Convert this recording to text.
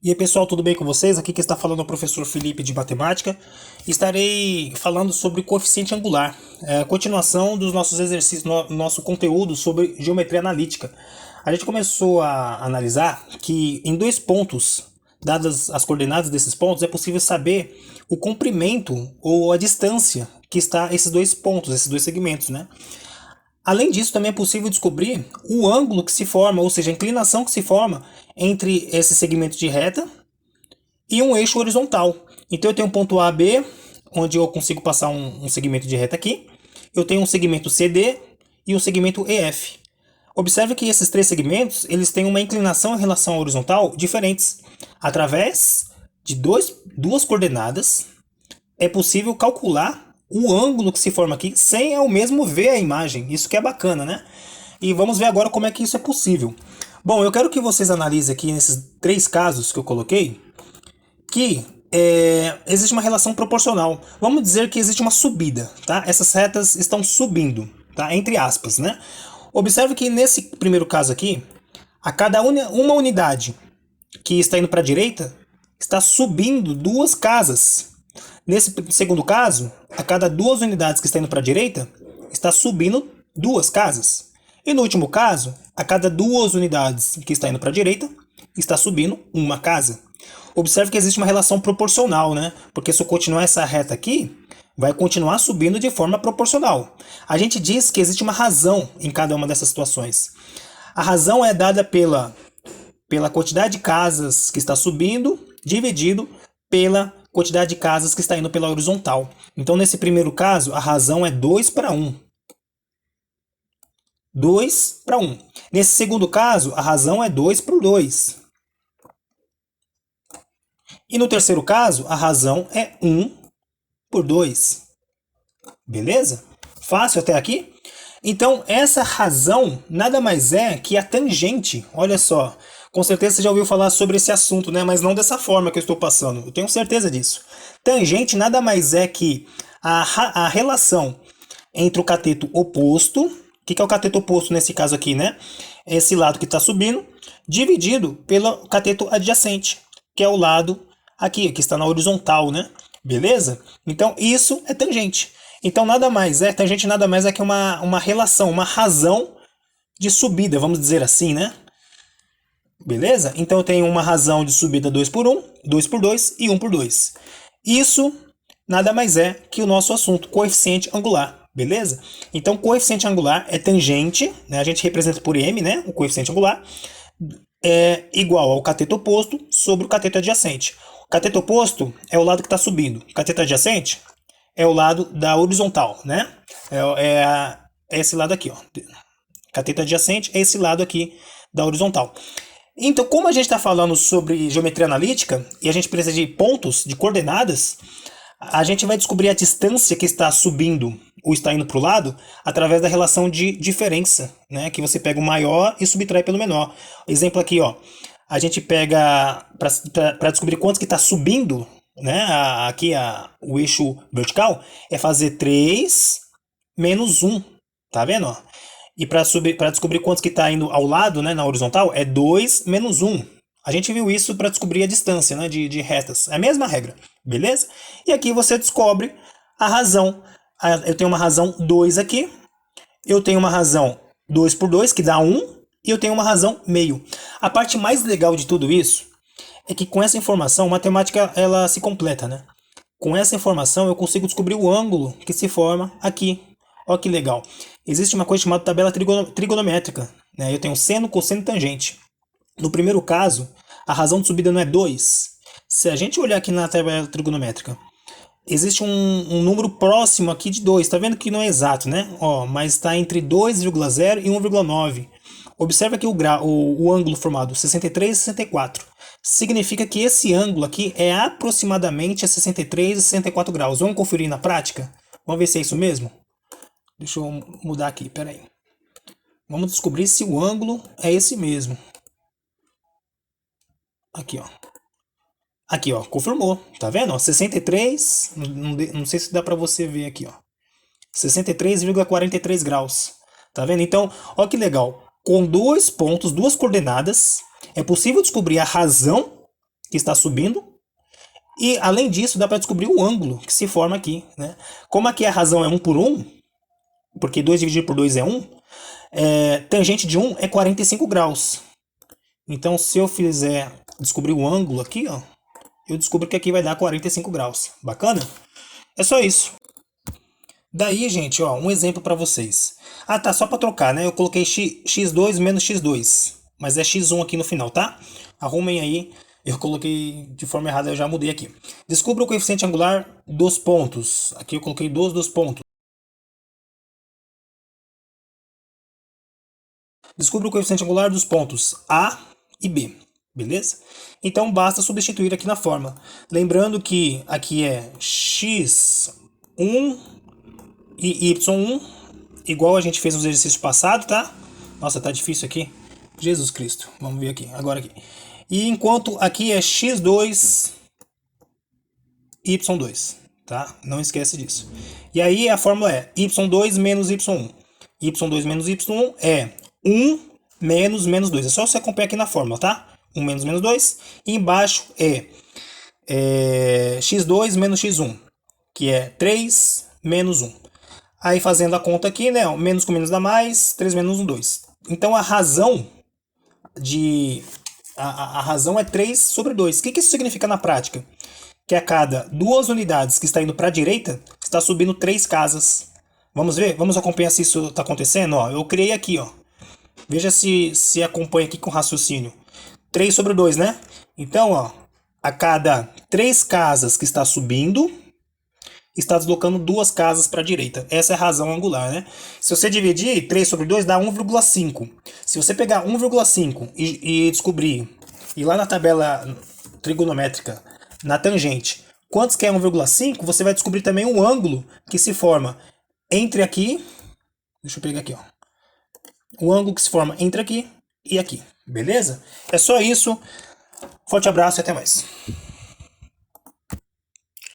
E aí pessoal, tudo bem com vocês? Aqui que está falando é o professor Felipe de Matemática. Estarei falando sobre coeficiente angular, a continuação dos nossos exercícios, nosso conteúdo sobre geometria analítica. A gente começou a analisar que em dois pontos, dadas as coordenadas desses pontos, é possível saber o comprimento ou a distância que está esses dois pontos, esses dois segmentos, né? Além disso, também é possível descobrir o ângulo que se forma, ou seja, a inclinação que se forma entre esse segmento de reta e um eixo horizontal. Então eu tenho um ponto AB, onde eu consigo passar um segmento de reta aqui. Eu tenho um segmento CD e um segmento EF. Observe que esses três segmentos eles têm uma inclinação em relação à horizontal diferentes. Através de duas coordenadas, é possível calcular o ângulo que se forma aqui sem ao mesmo ver a imagem. Isso que é bacana, né? E vamos ver agora como é que isso é possível. Bom, eu quero que vocês analisem aqui nesses três casos que eu coloquei que existe uma relação proporcional. Vamos dizer que existe uma subida, tá? Essas retas estão subindo, tá? Entre aspas, né? Observe que nesse primeiro caso aqui, a cada uma unidade que está indo para a direita está subindo duas casas. Nesse segundo caso, a cada duas unidades que está indo para a direita, está subindo duas casas. E no último caso, a cada duas unidades que está indo para a direita, está subindo uma casa. Observe que existe uma relação proporcional, né? Porque se eu continuar essa reta aqui, vai continuar subindo de forma proporcional. A gente diz que existe uma razão em cada uma dessas situações. A razão é dada pela quantidade de casas que está subindo, dividido pela quantidade de casas que está indo pela horizontal. Então, nesse primeiro caso, a razão é 2 para 1. 2 para 1. Nesse segundo caso, a razão é 2 por 2. E no terceiro caso, a razão é 1 por 2. Beleza? Fácil até aqui? Então, essa razão nada mais é que a tangente. Olha só, com certeza você já ouviu falar sobre esse assunto, né? Mas não dessa forma que eu estou passando. Eu tenho certeza disso. Tangente nada mais é que a relação entre o cateto oposto. O que é o cateto oposto nesse caso aqui, né? Esse lado que está subindo, dividido pelo cateto adjacente, que é o lado aqui, que está na horizontal, né? Beleza? Então, isso é tangente. Então, tangente nada mais é que uma relação, uma razão de subida, vamos dizer assim, né? Beleza? Então, eu tenho uma razão de subida 2 por 1, 2 por 2 e 1 por 2. Isso nada mais é que o nosso assunto, coeficiente angular. Beleza? Então, coeficiente angular é tangente, né? A gente representa por m, né? O coeficiente angular é igual ao cateto oposto sobre o cateto adjacente. O cateto oposto é o lado que está subindo. O cateto adjacente é o lado da horizontal, né? É esse lado aqui, ó. Cateto adjacente é esse lado aqui da horizontal. Então, como a gente está falando sobre geometria analítica e a gente precisa de pontos, de coordenadas, a gente vai descobrir a distância que está subindo ou está indo para o lado através da relação de diferença, né? Que você pega o maior e subtrai pelo menor. Exemplo aqui, ó. A gente pega para descobrir quanto que está subindo, né? O eixo vertical é fazer 3 menos 1, tá vendo? Ó? E para descobrir quanto que está indo ao lado, né, na horizontal, é 2 menos 1. A gente viu isso para descobrir a distância, né, de retas. É a mesma regra, beleza? E aqui você descobre a razão. Eu tenho uma razão 2 aqui. Eu tenho uma razão 2 por 2, que dá 1. E eu tenho uma razão meio. A parte mais legal de tudo isso é que com essa informação, a matemática ela se completa, né? Com essa informação eu consigo descobrir o ângulo que se forma aqui. Olha que legal. Existe uma coisa chamada tabela trigonométrica, né? Eu tenho seno, cosseno e tangente. No primeiro caso, a razão de subida não é 2. Se a gente olhar aqui na tabela trigonométrica, existe um número próximo aqui de 2. Está vendo que não é exato, né? Ó, mas está entre 2,0 e 1,9. Observa aqui o ângulo formado, 63 e 64. Significa que esse ângulo aqui é aproximadamente a 63 e 64 graus. Vamos conferir na prática? Vamos ver se é isso mesmo? Deixa eu mudar aqui, peraí. Vamos descobrir se o ângulo é esse mesmo. Aqui, ó. Aqui, ó, confirmou. Tá vendo? Ó, 63, não sei se dá pra você ver aqui, ó. 63,43 graus. Tá vendo? Então, ó que legal. Com dois pontos, duas coordenadas, é possível descobrir a razão que está subindo. E, além disso, dá para descobrir o ângulo que se forma aqui, né? Como aqui a razão é 1 por 1, porque 2 dividido por 2 é 1, tangente de 1 é 45 graus. Então, se eu fizer descobrir o ângulo aqui, ó, eu descubro que aqui vai dar 45 graus. Bacana? É só isso. Daí, gente, ó, um exemplo para vocês. Ah, tá, só para trocar, né? Eu coloquei x2 menos x2, mas é x1 aqui no final, tá? Arrumem aí. Eu coloquei de forma errada, eu já mudei aqui. Descubra o coeficiente angular dos pontos. Aqui eu coloquei dos pontos. Descubra o coeficiente angular dos pontos A e B, beleza? Então basta substituir aqui na fórmula. Lembrando que aqui é x1 e y1, igual a gente fez nos exercícios passados, tá? Nossa, tá difícil aqui. Jesus Cristo. Vamos ver aqui, agora aqui. E enquanto aqui é x2, y2, tá? Não esquece disso. E aí a fórmula é y2 menos y1. y2 menos y1 é 1 menos 2. É só você acompanhar aqui na fórmula, tá? 1 menos 2. E embaixo é x2 menos x1, que é 3 menos 1. Aí fazendo a conta aqui, né? Menos com menos dá mais, 3 menos 1, 2. Então a razão a razão é 3 sobre 2. O que isso significa na prática? Que a cada 2 unidades que está indo para a direita, está subindo 3 casas. Vamos ver? Vamos acompanhar se isso está acontecendo? Ó, eu criei aqui, ó. Veja se acompanha aqui com raciocínio. 3 sobre 2, né? Então, ó, a cada 3 casas que está subindo, está deslocando 2 casas para a direita. Essa é a razão angular, né? Se você dividir 3 sobre 2, dá 1,5. Se você pegar 1,5 e descobrir, e lá na tabela trigonométrica, na tangente, quantos que é 1,5, você vai descobrir também o ângulo que se forma entre aqui, deixa eu pegar aqui, ó, o ângulo que se forma entre aqui e aqui, beleza? É só isso, forte abraço e até mais.